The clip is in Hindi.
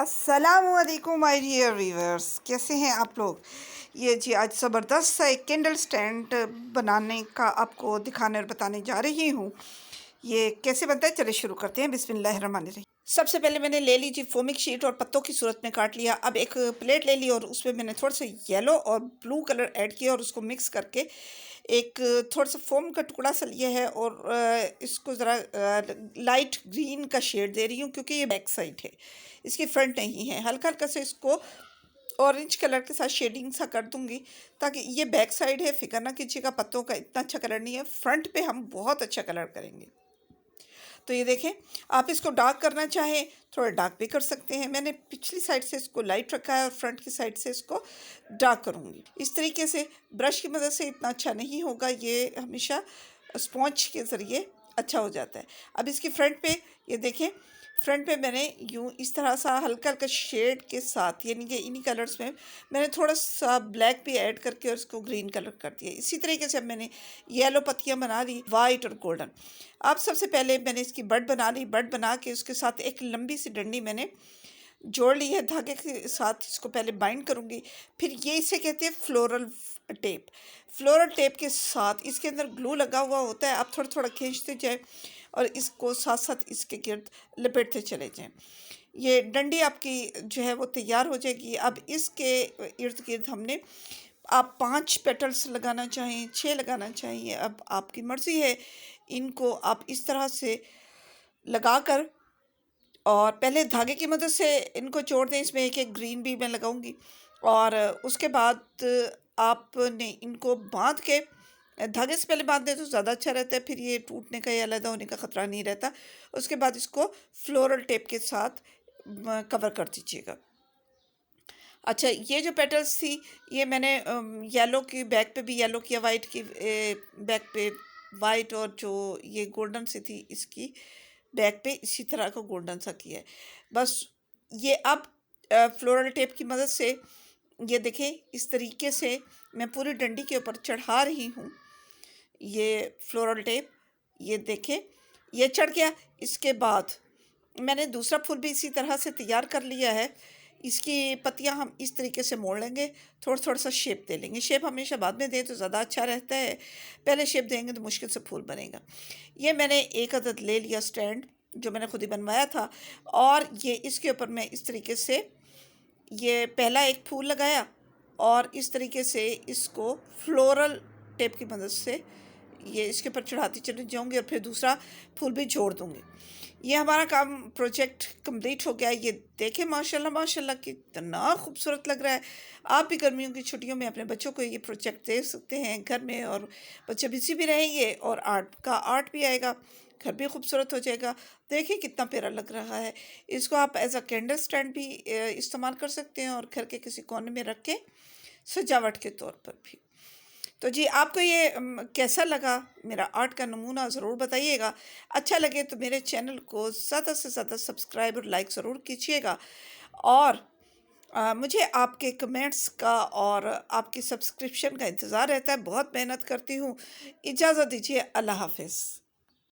अस्सलामुअलैकुम माय डियर व्यूअर्स, कैसे हैं आप लोग। ये जी आज ज़बरदस्त सा एक कैंडल स्टैंड बनाने का आपको दिखाने और बताने जा रही हूँ। ये कैसे बनता है, चलिए शुरू करते हैं। बिस्मिल्लाहिर्रहमानिर्रहीम। सबसे पहले मैंने ले ली जी फोमिक शीट और पत्तों की सूरत में काट लिया। अब एक प्लेट ले ली और उसमें मैंने थोड़ा सा येलो और ब्लू कलर ऐड किया और उसको मिक्स करके एक थोड़ा सा फोम का टुकड़ा सा लिया है और इसको ज़रा लाइट ग्रीन का शेड दे रही हूँ क्योंकि ये बैक साइड है, इसकी फ्रंट नहीं है। हल्का हल्का से इसको ऑरेंज कलर के साथ शेडिंग सा कर दूंगी ताकि ये बैक साइड है, फिक्र ना कीजिएगा, पत्तों का इतना अच्छा कलर नहीं है, फ्रंट पे हम बहुत अच्छा कलर करेंगे। तो ये देखें, आप इसको डार्क करना चाहें थोड़ा डार्क भी कर सकते हैं। मैंने पिछली साइड से इसको लाइट रखा है और फ्रंट की साइड से इसको डार्क करूँगी। इस तरीके से ब्रश की मदद से इतना अच्छा नहीं होगा, ये हमेशा स्पॉन्ज के ज़रिए अच्छा हो जाता है। अब इसकी फ्रंट पे ये देखें, फ्रंट पे मैंने यूँ इस तरह सा हल्का हल्का शेड के साथ, यानी कि इन्हीं कलर्स में मैंने थोड़ा सा ब्लैक भी ऐड करके और इसको ग्रीन कलर कर दिया। इसी तरीके से मैंने येलो पत्तियाँ बना दी, वाइट और गोल्डन। अब सबसे पहले मैंने इसकी बड बना ली। बड बना के उसके साथ एक लंबी सी डंडी मैंने जोड़ ली है, धागे के साथ इसको पहले बाइंड करूँगी। फिर ये इसे कहते हैं फ्लोरल टेप। फ्लोरल टेप के साथ इसके अंदर ग्लू लगा हुआ होता है। आप थोड़ा थोड़ा खींचते जाए और इसको साथ साथ इसके गिर्द लपेटते चले जाएं। ये डंडी आपकी जो है वो तैयार हो जाएगी। अब इसके इर्द गिर्द हमने, आप 5 पेटल्स लगाना चाहें, 6 लगाना चाहिए, अब आपकी मर्ज़ी है। इनको आप इस तरह से लगाकर और पहले धागे की मदद से इनको जोड़ दें। इसमें एक एक ग्रीन भी मैं लगाऊंगी और उसके बाद आपने इनको बांध के, धागे से पहले बांध दें तो ज़्यादा अच्छा रहता है, फिर ये टूटने का या अलग होने का ख़तरा नहीं रहता। उसके बाद इसको फ्लोरल टेप के साथ कवर कर दीजिएगा। अच्छा, ये जो पेटल्स थी ये मैंने येलो की बैक पे भी येलो किया, वाइट की बैक पे वाइट, और जो ये गोल्डन सी थी इसकी बैक पे इसी तरह का गोल्डन सा किया है। बस ये अब फ्लोरल टेप की मदद से ये देखें, इस तरीके से मैं पूरी डंडी के ऊपर चढ़ा रही हूँ ये फ्लोरल टेप। ये देखें, ये चढ़ गया। इसके बाद मैंने दूसरा फूल भी इसी तरह से तैयार कर लिया है। इसकी पत्तियां हम इस तरीके से मोड़ लेंगे, थोड़ा थोड़ा सा शेप दे लेंगे। शेप हमेशा बाद में दें तो ज़्यादा अच्छा रहता है, पहले शेप देंगे तो मुश्किल से फूल बनेगा। ये मैंने एक अदद ले लिया स्टैंड जो मैंने खुद ही बनवाया था, और ये इसके ऊपर मैं इस तरीके से ये पहला एक फूल लगाया और इस तरीके से इसको फ्लोरल टेप की मदद से ये इसके ऊपर चढ़ाती चली जाऊंगी और फिर दूसरा फूल भी जोड़ दूंगी। ये हमारा काम प्रोजेक्ट कंप्लीट हो गया। ये देखें, माशाल्लाह माशाल्लाह कितना खूबसूरत लग रहा है। आप भी गर्मियों की छुट्टियों में अपने बच्चों को ये प्रोजेक्ट दे सकते हैं घर में, और बच्चे बिजी भी रहेंगे और आर्ट भी आएगा, घर भी खूबसूरत हो जाएगा। देखिए कितना प्यारा लग रहा है। इसको आप एज अ कैंडल स्टैंड भी इस्तेमाल कर सकते हैं और घर के किसी कोने में रख के सजावट के तौर पर भी। तो जी, आपको ये कैसा लगा मेरा आर्ट का नमूना, ज़रूर बताइएगा। अच्छा लगे तो मेरे चैनल को ज़्यादा से ज़्यादा सब्सक्राइब और लाइक ज़रूर कीजिएगा, और मुझे आपके कमेंट्स का और आपकी सब्सक्रिप्शन का इंतज़ार रहता है। बहुत मेहनत करती हूँ। इजाज़त दीजिए, अल्लाह हाफ़िज़।